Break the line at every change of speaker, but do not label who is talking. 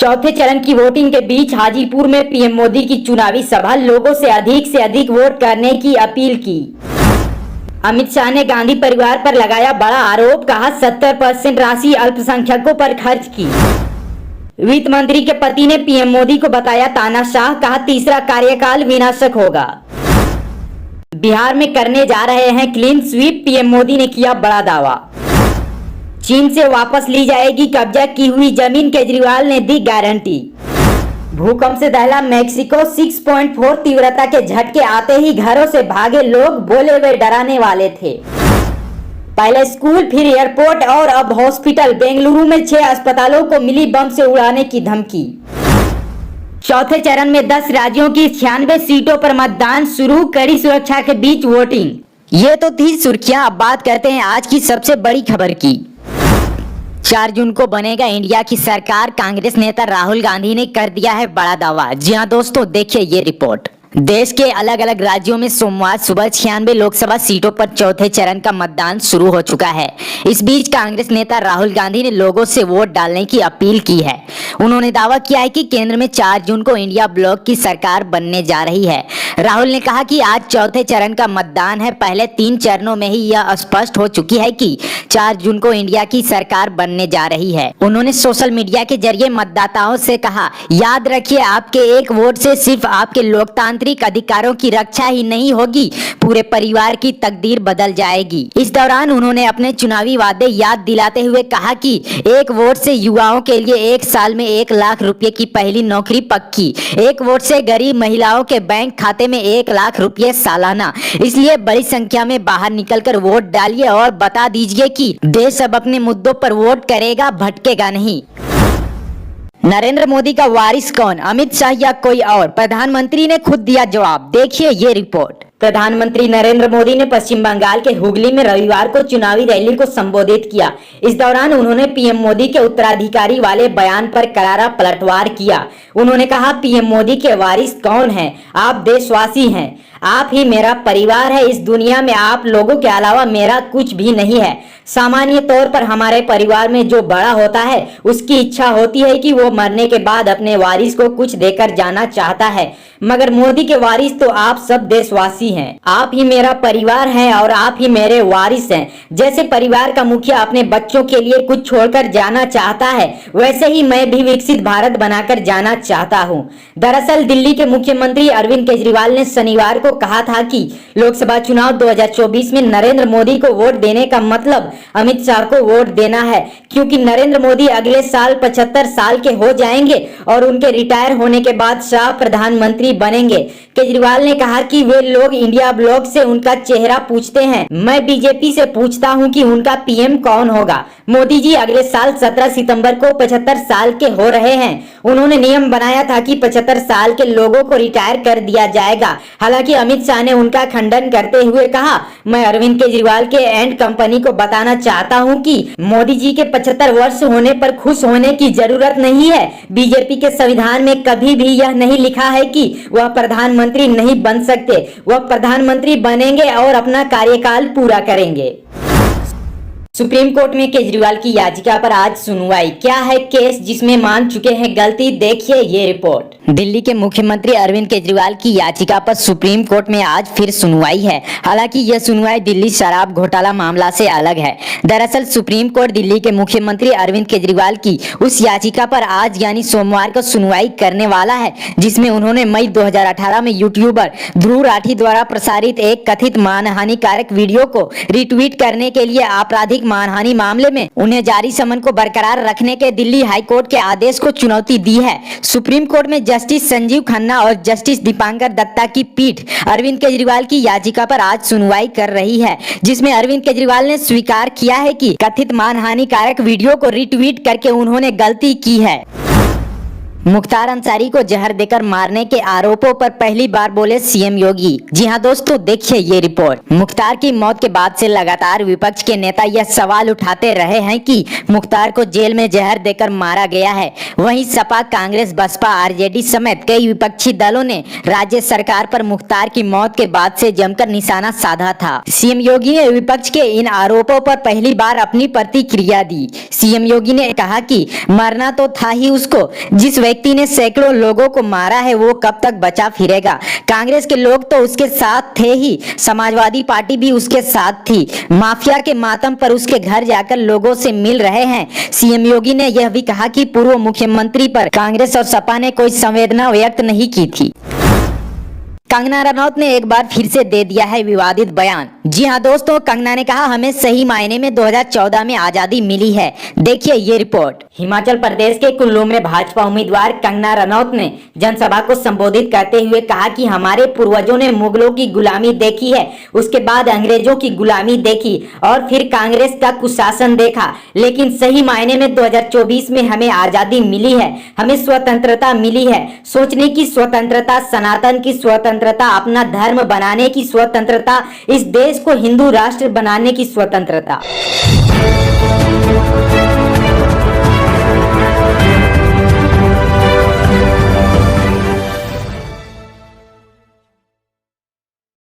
चौथे चरण की वोटिंग के बीच हाजीपुर में पीएम मोदी की चुनावी सभा, लोगों से अधिक वोट करने की अपील की। अमित शाह ने गांधी परिवार पर लगाया बड़ा आरोप, कहा 70% राशि अल्पसंख्यकों पर खर्च की। वित्त मंत्री के पति ने पीएम मोदी को बताया तानाशाह, कहा तीसरा कार्यकाल विनाशक होगा। बिहार में करने जा रहे हैं क्लीन स्वीप, पीएम मोदी ने किया बड़ा दावा। चीन से वापस ली जाएगी कब्जा की हुई जमीन, केजरीवाल ने दी गारंटी। भूकंप से दहला मैक्सिको, 6.4 तीव्रता के झटके आते ही घरों से भागे लोग, बोले वे डराने वाले थे। पहले स्कूल, फिर एयरपोर्ट और अब हॉस्पिटल। बेंगलुरु में 6 अस्पतालों को मिली बम से उड़ाने की धमकी। चौथे चरण में 10 राज्यों की 96 सीटों पर मतदान शुरू, कड़ी सुरक्षा के बीच वोटिंग। ये तो थी सुर्खियां। अब बात करते हैं आज की सबसे बड़ी खबर की। 4 जून को बनेगा इंडिया की सरकार, कांग्रेस नेता राहुल गांधी ने कर दिया है बड़ा दावा। जी हां दोस्तों, देखिए ये रिपोर्ट। देश के अलग अलग राज्यों में सोमवार सुबह 96 लोकसभा सीटों पर चौथे चरण का मतदान शुरू हो चुका है। इस बीच कांग्रेस नेता राहुल गांधी ने लोगों से वोट डालने की अपील की है। उन्होंने दावा किया है कि केंद्र में 4 जून को इंडिया ब्लॉक की सरकार बनने जा रही है। राहुल ने कहा कि आज चौथे चरण का मतदान है। पहले 3 चरणों में ही यह स्पष्ट हो चुकी है कि 4 जून को इंडिया की सरकार बनने जा रही है। उन्होंने सोशल मीडिया के जरिए मतदाताओं से कहा, याद रखिए आपके एक वोट से सिर्फ आपके लोकतांत्रिक अधिकारों की रक्षा ही नहीं होगी, पूरे परिवार की तकदीर बदल जाएगी। इस दौरान उन्होंने अपने चुनावी वादे याद दिलाते हुए कहा कि एक वोट से युवाओं के लिए 1 साल में 1 लाख रुपए की पहली नौकरी पक्की, 1 वोट से गरीब महिलाओं के बैंक खाते में 1 लाख रुपए सालाना। इसलिए बड़ी संख्या में बाहर निकलकर वोट डालिए और बता दीजिए कि देश अब अपने मुद्दों पर वोट करेगा, भटकेगा नहीं। नरेंद्र मोदी का वारिस कौन, अमित शाह या कोई और? प्रधानमंत्री ने खुद दिया जवाब, देखिए ये रिपोर्ट। प्रधानमंत्री नरेंद्र मोदी ने पश्चिम बंगाल के हुगली में रविवार को चुनावी रैली को संबोधित किया। इस दौरान उन्होंने पीएम मोदी के उत्तराधिकारी वाले बयान पर करारा पलटवार किया। उन्होंने कहा, पीएम मोदी के वारिस कौन है? आप देशवासी हैं, आप ही मेरा परिवार है। इस दुनिया में आप लोगों के अलावा मेरा कुछ भी नहीं है। सामान्य तौर पर हमारे परिवार में जो बड़ा होता है उसकी इच्छा होती है कि वो मरने के बाद अपने वारिस को कुछ देकर जाना चाहता है, मगर मोदी के वारिस तो आप सब देशवासी हैं। आप ही मेरा परिवार हैं और आप ही मेरे वारिस हैं। जैसे परिवार का मुखिया अपने बच्चों के लिए कुछ छोड़कर जाना चाहता है, वैसे ही मैं भी विकसित भारत बनाकर जाना चाहता हूँ। दरअसल दिल्ली के मुख्यमंत्री अरविंद केजरीवाल ने शनिवार को कहा था कि लोकसभा चुनाव 2024 में नरेंद्र मोदी को वोट देने का मतलब अमित शाह को वोट देना है, क्योंकि नरेंद्र मोदी अगले साल 75 साल के हो जाएंगे और उनके रिटायर होने के बाद शाह प्रधानमंत्री बनेंगे। केजरीवाल ने कहा कि वे लोग इंडिया ब्लॉक से उनका चेहरा पूछते हैं, मैं बीजेपी से पूछता हूं कि उनका पीएम कौन होगा। मोदी जी अगले साल 17 सितंबर को 75 साल के हो रहे हैं। उन्होंने नियम बनाया था कि 75 साल के लोगों को रिटायर कर दिया जाएगा। हालांकि अमित शाह ने उनका खंडन करते हुए कहा, मैं अरविंद केजरीवाल के एंड कंपनी को बताना चाहता हूं कि मोदी जी के 75 वर्ष होने पर खुश होने की जरूरत नहीं है। बीजेपी के संविधान में कभी भी यह नहीं लिखा है कि वह प्रधानमंत्री नहीं बन सकते। वह प्रधानमंत्री बनेंगे और अपना कार्यकाल पूरा करेंगे। सुप्रीम कोर्ट में केजरीवाल की याचिका पर आज सुनवाई। क्या है केस जिसमें मान चुके हैं गलती, देखिए ये रिपोर्ट। दिल्ली के मुख्यमंत्री अरविंद केजरीवाल की याचिका पर सुप्रीम कोर्ट में आज फिर सुनवाई है। हालांकि यह सुनवाई दिल्ली शराब घोटाला मामला से अलग है। दरअसल सुप्रीम कोर्ट दिल्ली के मुख्यमंत्री अरविंद केजरीवाल की उस याचिका पर आज यानी सोमवार को सुनवाई करने वाला है, जिसमें उन्होंने मई 2018 में यूट्यूबर ध्रुव राठी द्वारा प्रसारित एक कथित मानहानिकारक वीडियो को रिट्वीट करने के लिए आपराधिक मानहानि मामले में उन्हें जारी समन को बरकरार रखने के दिल्ली हाई कोर्ट के आदेश को चुनौती दी है। सुप्रीम कोर्ट में जस्टिस संजीव खन्ना और जस्टिस दीपांकर दत्ता की पीठ अरविंद केजरीवाल की याचिका पर आज सुनवाई कर रही है, जिसमें अरविंद केजरीवाल ने स्वीकार किया है कि कथित मानहानिकारक वीडियो को रिट्वीट करके उन्होंने गलती की है। मुख्तार अंसारी को जहर देकर मारने के आरोपों पर पहली बार बोले सीएम योगी। जी हां दोस्तों, देखिए ये रिपोर्ट। मुख्तार की मौत के बाद से लगातार विपक्ष के नेता यह सवाल उठाते रहे हैं कि मुख्तार को जेल में जहर देकर मारा गया है। वहीं सपा, कांग्रेस, बसपा, आरजेडी समेत कई विपक्षी दलों ने राज्य सरकार पर मुख्तार की मौत के बाद से जमकर निशाना साधा था। सीएम योगी ने विपक्ष के इन आरोपों पर पहली बार अपनी प्रतिक्रिया दी। सीएम योगी ने कहा कि मरना तो था ही उसको, जिस व्यक्ति ने सैकड़ों लोगों को मारा है वो कब तक बचा फिरेगा। कांग्रेस के लोग तो उसके साथ थे ही, समाजवादी पार्टी भी उसके साथ थी। माफिया के मातम पर उसके घर जाकर लोगों से मिल रहे हैं। सीएम योगी ने यह भी कहा कि पूर्व मुख्यमंत्री पर कांग्रेस और सपा ने कोई संवेदना व्यक्त नहीं की थी। कंगना रनौत ने एक बार फिर से दे दिया है विवादित बयान। जी हां दोस्तों, कंगना ने कहा हमें सही मायने में 2014 में आजादी मिली है। देखिए ये रिपोर्ट। हिमाचल प्रदेश के कुल्लू में भाजपा उम्मीदवार कंगना रनौत ने जनसभा को संबोधित करते हुए कहा कि हमारे पूर्वजों ने मुगलों की गुलामी देखी है, उसके बाद अंग्रेजों की गुलामी देखी और फिर कांग्रेस का कुशासन देखा, लेकिन सही मायने में 2024 में हमें आजादी मिली है, हमें स्वतंत्रता मिली है। सोचने की स्वतंत्रता, सनातन की स्वतंत्रता, अपना धर्म बनाने की स्वतंत्रता, इस देश को हिंदू राष्ट्र बनाने की स्वतंत्रता।